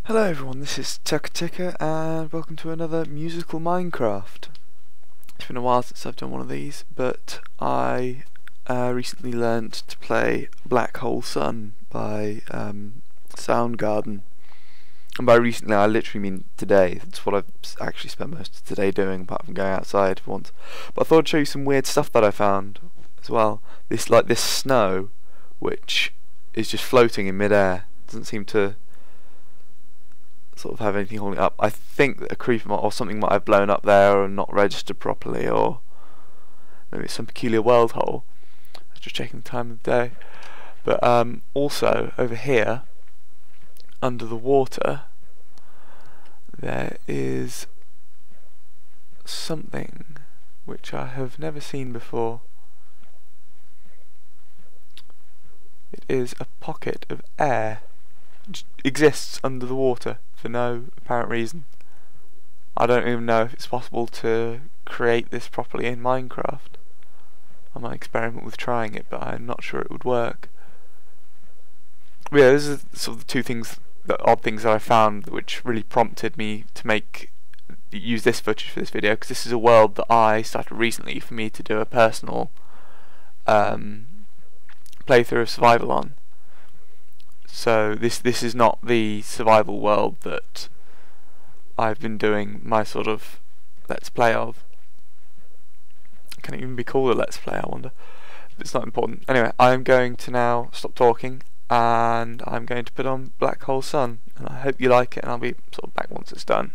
Hello everyone, this is Tucker and welcome to another musical Minecraft. It's been a while since I've done one of these, but I recently learnt to play Black Hole Sun by Soundgarden. And by recently I literally mean today. That's what I've actually spent most of today doing, apart from going outside for once. But I thought I'd show you some weird stuff that I found as well. This snow, which is just floating in midair. Doesn't seem to sort of have anything holding it up. I think that a creeper or something might have blown up there or not registered properly, or maybe it's some peculiar world hole. I was just checking the time of the day. But also over here, under the water, there is something which I have never seen before. It is a pocket of air. It exists under the water for no apparent reason. I don't even know if it's possible to create this properly in Minecraft. I might experiment with trying it, but I'm not sure it would work. But yeah, those are sort of the two things, the odd things that I found, which really prompted me to use this footage for this video, because this is a world that I started recently for me to do a personal playthrough of survival on. So this is not the survival world that I've been doing my sort of let's play of. Can it even be called a let's play, I wonder? But it's not important. Anyway, I'm going to now stop talking and I'm going to put on Black Hole Sun, and I hope you like it, and I'll be sort of back once it's done.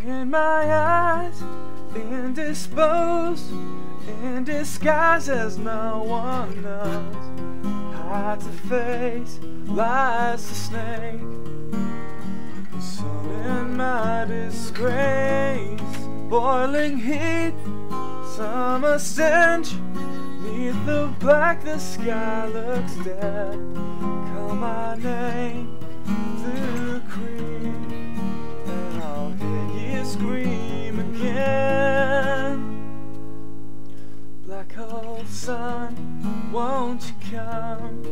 In my eyes, indisposed, in disguise as no one knows, hides a face, lies the snake. The sun in my disgrace, boiling heat, summer stench, neath the black the sky looks dead. Call my name through the cream, and I'll hear you scream again. Black hole sun, won't you come?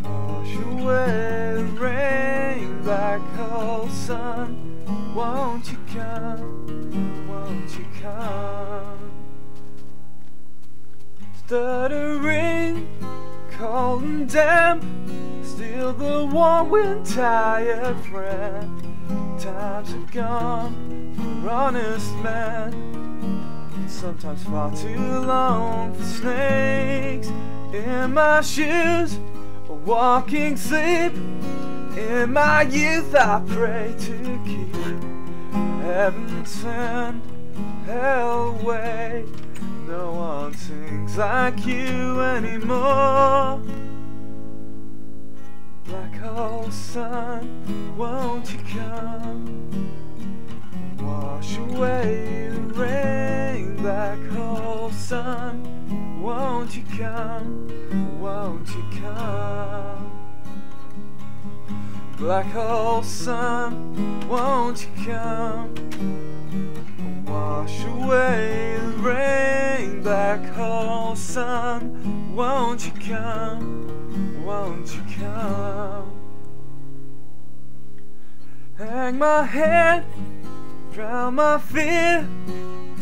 Wash away the rain. Black hole sun, won't you come? Won't you come? Stuttering, cold and damp, still the warm wind tired friend. Times have gone for honest men, sometimes far too long for snakes. In my shoes, a walking sleep. In my youth I pray to keep heaven send hell away. No one sings like you anymore. Black hole sun, won't you come? Wash away the rain. Black hole sun, won't you come? Won't you come? Black hole sun, won't you come? Wash away the rain. Black hole sun, won't you come? Won't you come? Hang my head, drown my fear,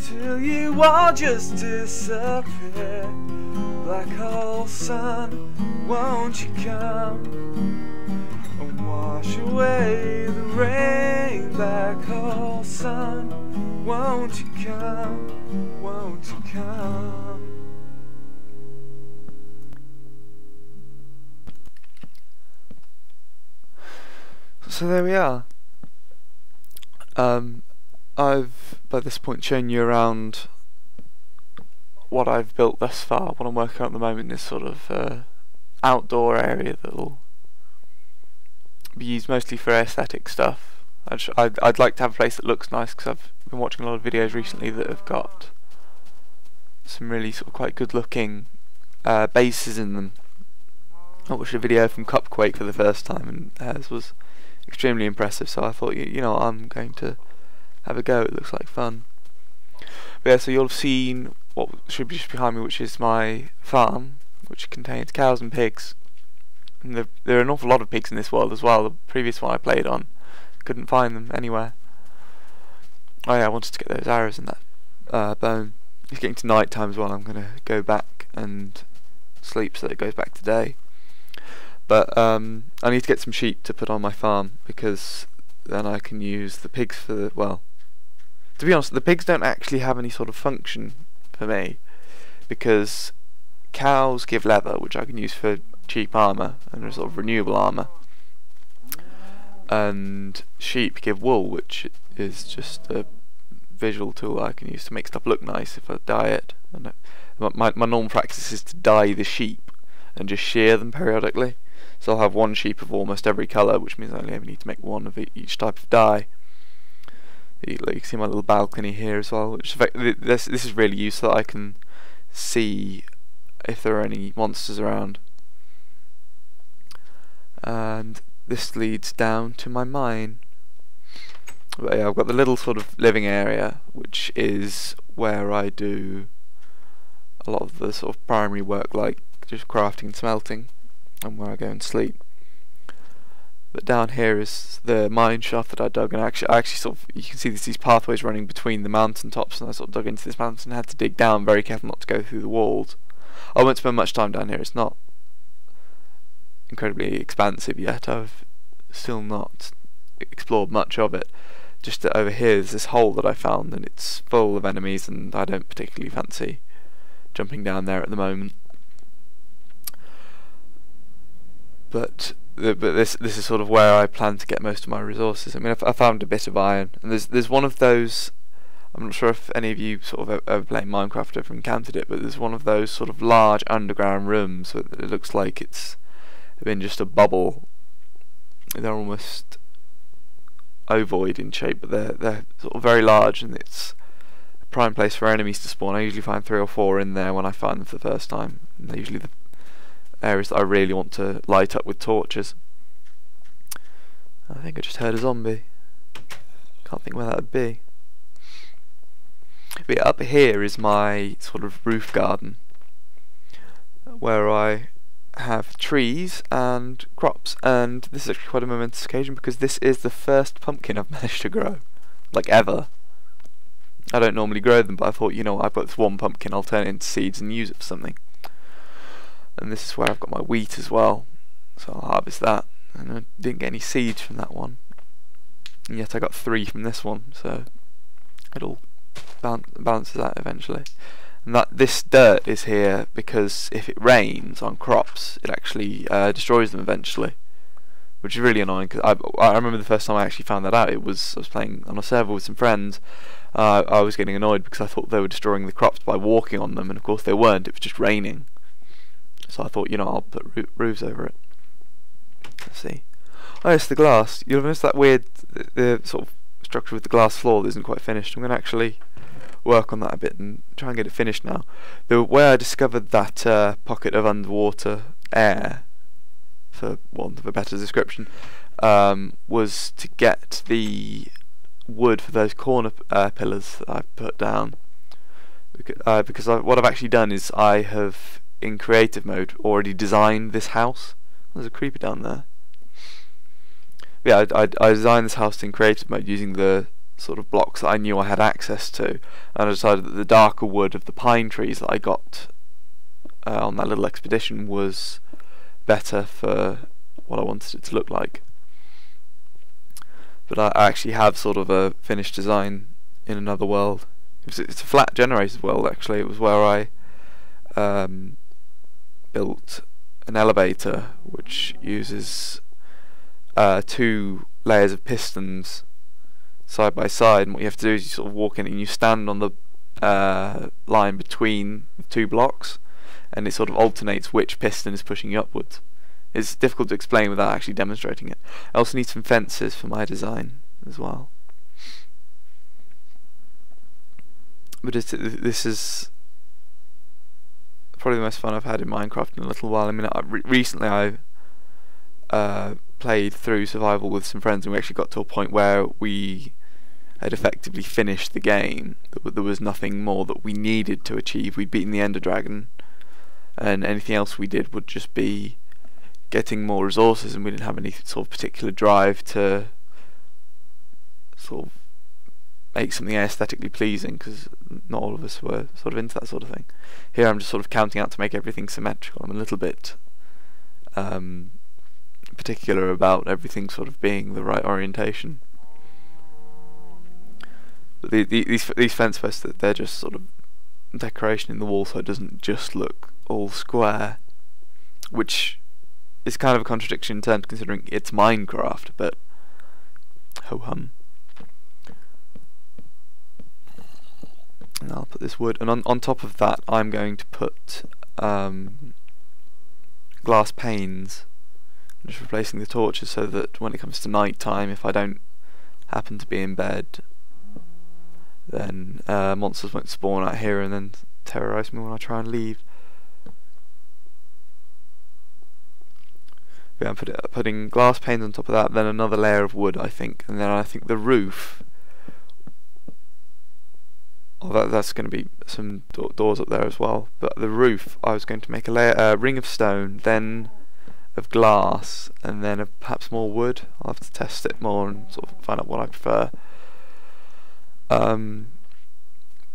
till you all just disappear. Black hole sun, won't you come? And wash away the rain. Black hole sun, won't you come? Won't you come? So there we are. I've by this point shown you around what I've built thus far. What I'm working on at the moment is sort of outdoor area that will be used mostly for aesthetic stuff. I'd like to have a place that looks nice, because I've been watching a lot of videos recently that have got some really sort of quite good looking bases in them. I watched a video from Cupquake for the first time, and theirs was extremely impressive, so I thought, you know, I'm going to have a go. It looks like fun. But yeah, so you'll have seen what should be just behind me, which is my farm, which contains cows and pigs. And there are an awful lot of pigs in this world as well. The previous one I played on, couldn't find them anywhere. Oh yeah, I wanted to get those arrows in that bone. It's getting to night time as well. I'm going to go back and sleep so that it goes back to day. But I need to get some sheep to put on my farm, because then I can use the pigs for the, well, to be honest, the pigs don't actually have any sort of function for me, because cows give leather, which I can use for cheap armour and a sort of renewable armour, and sheep give wool, which is just a visual tool I can use to make stuff look nice if I dye it. And my normal practice is to dye the sheep and just shear them periodically, so I'll have one sheep of almost every colour, which means I only ever need to make one of each type of dye. You can see my little balcony here as well, which this is really useful. I can see if there are any monsters around. And this leads down to my mine. But yeah, I've got the little sort of living area, which is where I do a lot of the sort of primary work, like just crafting and smelting, and where I go and sleep. But down here is the mine shaft that I dug, and I actually sort of, you can see these pathways running between the mountain tops, and I sort of dug into this mountain and had to dig down, very careful not to go through the walls. I won't spend much time down here. It's not incredibly expansive yet. I've still not explored much of it. Just that over here is this hole that I found, and it's full of enemies, and I don't particularly fancy jumping down there at the moment. But this is sort of where I plan to get most of my resources. I mean, I found a bit of iron, and there's one of those. I'm not sure if any of you sort of ever playing Minecraft have encountered it, but there's one of those sort of large underground rooms that it looks like it's been just a bubble. They're almost ovoid in shape, but they're sort of very large, and it's a prime place for enemies to spawn. I usually find 3 or 4 in there when I find them for the first time, and they're usually the areas that I really want to light up with torches. I think I just heard a zombie. Can't think where that would be. But yeah, up here is my sort of roof garden, where I have trees and crops, and this is actually quite a momentous occasion, because this is the first pumpkin I've managed to grow, like ever. I don't normally grow them, but I thought, you know, I've got this one pumpkin, I'll turn it into seeds and use it for something. And this is where I've got my wheat as well, so I'll harvest that. And I didn't get any seeds from that one, and yet I got 3 from this one, so it all balances out eventually. And that this dirt is here because if it rains on crops, it actually destroys them eventually, which is really annoying. Because I remember the first time I actually found that out, I was playing on a server with some friends. I was getting annoyed because I thought they were destroying the crops by walking on them, and of course they weren't. It was just raining. So I thought, you know, I'll put roofs over it. Let's see. Oh, it's the glass. You'll notice that weird, the sort of structure with the glass floor that isn't quite finished. I'm going to actually work on that a bit and try and get it finished now. The way I discovered that pocket of underwater air, for want of a better description, was to get the wood for those corner pillars that I put down. Because what I've actually done is I have, in creative mode, already designed this house. There's a creeper down there. Yeah, I designed this house in creative mode using the sort of blocks that I knew I had access to, and I decided that the darker wood of the pine trees that I got on that little expedition was better for what I wanted it to look like. But I actually have sort of a finished design in another world. It's a flat generated world actually. It was where I built an elevator which uses 2 layers of pistons side by side, and what you have to do is you sort of walk in and you stand on the line between the 2 blocks, and it sort of alternates which piston is pushing you upwards. It's difficult to explain without actually demonstrating it. I also need some fences for my design as well. But this is probably the most fun I've had in Minecraft in a little while. I mean, recently I played through survival with some friends, and we actually got to a point where we had effectively finished the game. There was nothing more that we needed to achieve. We'd beaten the Ender Dragon, and anything else we did would just be getting more resources, and we didn't have any sort of particular drive to sort of make something aesthetically pleasing, because not all of us were sort of into that sort of thing. Here I'm just sort of counting out to make everything symmetrical. I'm a little bit particular about everything sort of being the right orientation. But these fence posts, they're just sort of decoration in the wall, so it doesn't just look all square, which is kind of a contradiction in terms considering it's Minecraft, but ho-hum. And I'll put this wood, and on top of that I'm going to put glass panes. I'm just replacing the torches so that when it comes to night time, if I don't happen to be in bed, then monsters won't spawn out here and then terrorise me when I try and leave. Yeah, I'm putting glass panes on top of that, then another layer of wood, I think, and then I think the roof. Oh, that's going to be some doors up there as well. But the roof, I was going to make a ring of stone, then of glass, and then of perhaps more wood. I'll have to test it more and sort of find out what I prefer.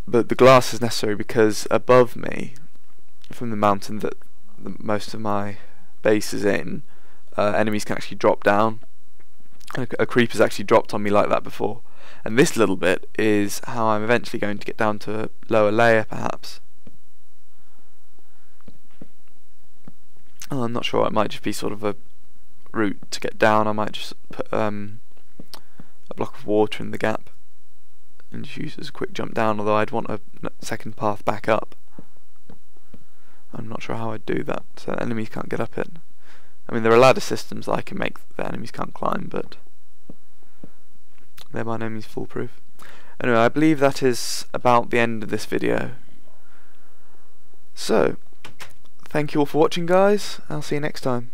But the glass is necessary because above me, from the mountain that most of my base is in, enemies can actually drop down. A creeper's actually dropped on me like that before. And this little bit is how I'm eventually going to get down to a lower layer, perhaps. Oh, I'm not sure, it might just be sort of a route to get down. I might just put a block of water in the gap and just use it as a quick jump down, although I'd want a second path back up. I'm not sure how I'd do that, so enemies can't get up it. I mean, there are ladder systems that I can make that enemies can't climb, but they're by no means foolproof. Anyway, I believe that is about the end of this video. So, thank you all for watching, guys. I'll see you next time.